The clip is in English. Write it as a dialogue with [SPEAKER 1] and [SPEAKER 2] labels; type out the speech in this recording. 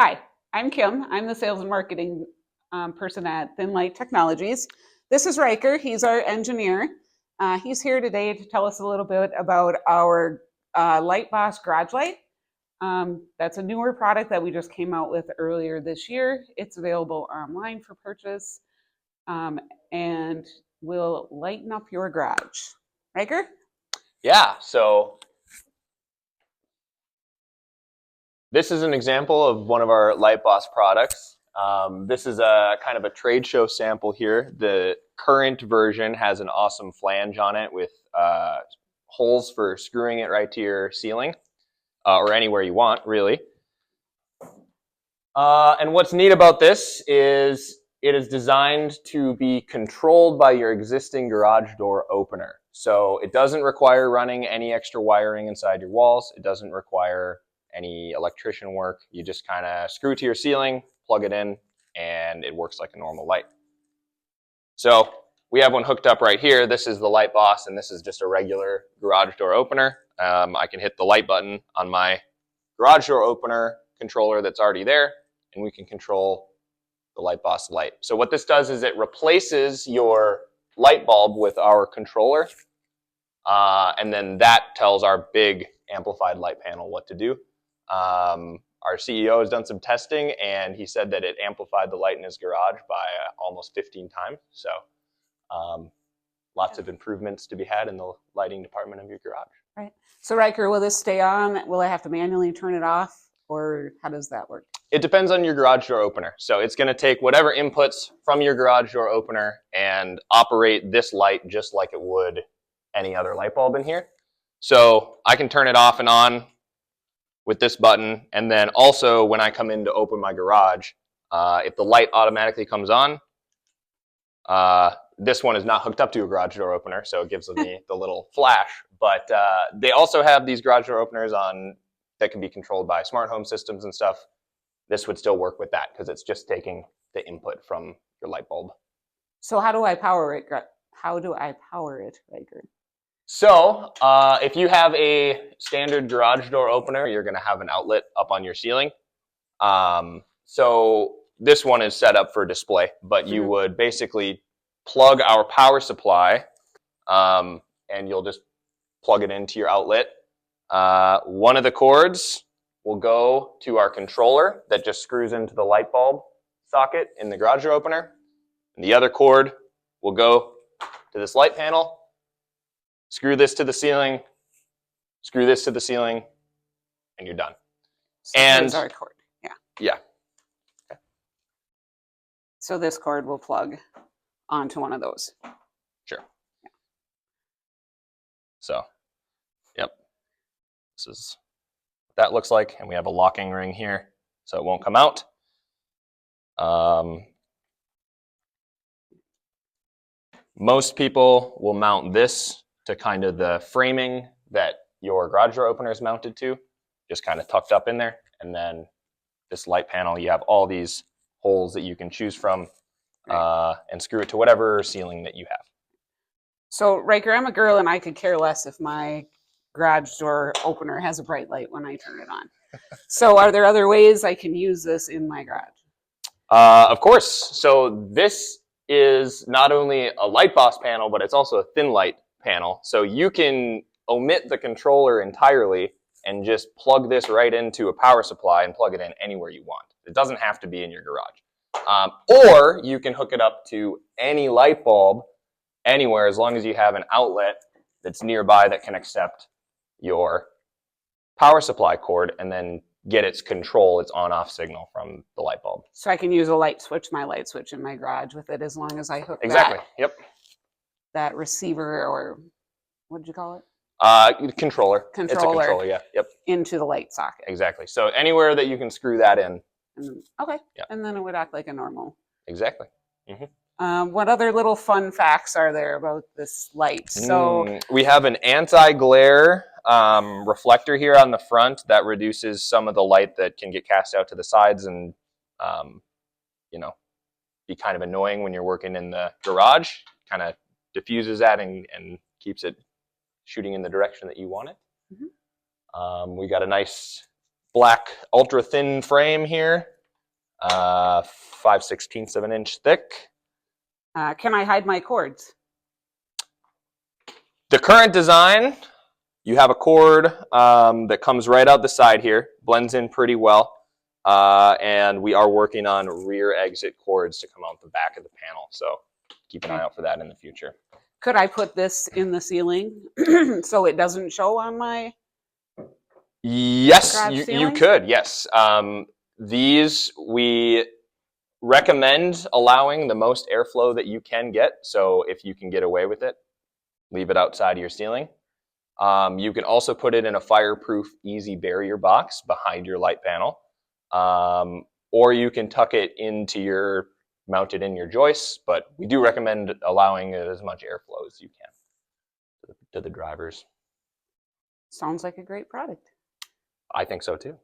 [SPEAKER 1] Hi, I'm Kim. I'm the sales and marketing person at ThinLight Technologies. This is Riker. He's our engineer. He's here today to tell us a little bit about our LITEBOSS garage light. That's a newer product that we just came out with earlier this year. It's available online for purchase and will lighten up your garage. Riker?
[SPEAKER 2] Yeah, so this is an example of one of our LITEBOSS products. This is a kind of a trade show sample here. The current version has an awesome flange on it with holes for screwing it right to your ceiling or anywhere you want, really. And what's neat about this is it is designed to be controlled by your existing garage door opener. So it doesn't require running any extra wiring inside your walls. It doesn't require any electrician work. You just kind of screw it to your ceiling, plug it in, and it works like a normal light. So we have one hooked up right here. This is the LITEBOSS, and this is just a regular garage door opener. I can hit the light button on my garage door opener controller that's already there, and we can control the LITEBOSS light. So what this does is it replaces your light bulb with our controller, and then that tells our big amplified light panel what to do. Our CEO has done some testing, and he said that it amplified the light in his garage by almost 15 times. So lots of improvements to be had in the lighting department of your garage.
[SPEAKER 1] Right. So Riker, will this stay on? Will I have to manually turn it off? Or how does that work?
[SPEAKER 2] It depends on your garage door opener. So it's going to take whatever inputs from your garage door opener and operate this light just like it would any other light bulb in here. So I can turn it off and on with this button, and then also when I come in to open my garage, if the light automatically comes on, this one is not hooked up to a garage door opener, so it gives me the little flash. But they also have these garage door openers on that can be controlled by smart home systems and stuff. This would still work with that because it's just taking the input from your light bulb.
[SPEAKER 1] So how do I power it? How do I power it, Riker?
[SPEAKER 2] So if you have a standard garage door opener, you're going to have an outlet up on your ceiling. So this one is set up for display, but you would basically plug our power supply, and you'll just plug it into your outlet. One of the cords will go to our controller that just screws into the light bulb socket in the garage door opener. And the other cord will go to this light panel. Screw this to the ceiling, screw this to the ceiling, and you're done.
[SPEAKER 1] So here's our cord. Yeah.
[SPEAKER 2] Yeah. Okay.
[SPEAKER 1] So this cord will plug onto one of those.
[SPEAKER 2] Sure. Yeah. So, yep. This is what that looks like, and we have a locking ring here, so it won't come out. Most people will mount this to kind of the framing that your garage door opener is mounted to, just kind of tucked up in there. And then this light panel, you have all these holes that you can choose from and screw it to whatever ceiling that you have.
[SPEAKER 1] So Riker, I'm a girl and I could care less if my garage door opener has a bright light when I turn it on. So are there other ways I can use this in my garage?
[SPEAKER 2] Of course. So this is not only a LITEBOSS panel, but it's also a ThinLight panel. So you can omit the controller entirely and just plug this right into a power supply and plug it in anywhere you want. It doesn't have to be in your garage. Or you can hook it up to any light bulb anywhere as long as you have an outlet that's nearby that can accept your power supply cord and then get its control, its on-off signal from the light bulb.
[SPEAKER 1] So I can use a light switch, my light switch in my garage with it as long as I hook that receiver, or what did you call it?
[SPEAKER 2] Controller. It's a controller, yeah. Yep.
[SPEAKER 1] Into the light socket.
[SPEAKER 2] Exactly. So anywhere that you can screw that in.
[SPEAKER 1] Okay. Yep. And then it would act like a normal.
[SPEAKER 2] Exactly.
[SPEAKER 1] What other little fun facts are there about this light? So
[SPEAKER 2] we have an anti-glare reflector here on the front that reduces some of the light that can get cast out to the sides and be kind of annoying when you're working in the garage. Kind of diffuses that and keeps it shooting in the direction that you want it. We got a nice black ultra thin frame here, 5/16 of an inch thick.
[SPEAKER 1] Can I hide my cords?
[SPEAKER 2] The current design, you have a cord that comes right out the side here, blends in pretty well, and we are working on rear exit cords to come out the back of the panel, so keep an eye out for that in the future.
[SPEAKER 1] Could I put this in the ceiling so it doesn't show on my
[SPEAKER 2] Yes,
[SPEAKER 1] garage
[SPEAKER 2] you
[SPEAKER 1] ceiling?
[SPEAKER 2] could, yes. These, we recommend allowing the most airflow that you can get, so if you can get away with it, leave it outside of your ceiling. You can also put it in a fireproof, easy barrier box behind your light panel, or you can tuck it into your, mounted in your joists, but we do recommend allowing as much airflow as you can to the drivers.
[SPEAKER 1] Sounds like a great product.
[SPEAKER 2] I think so too.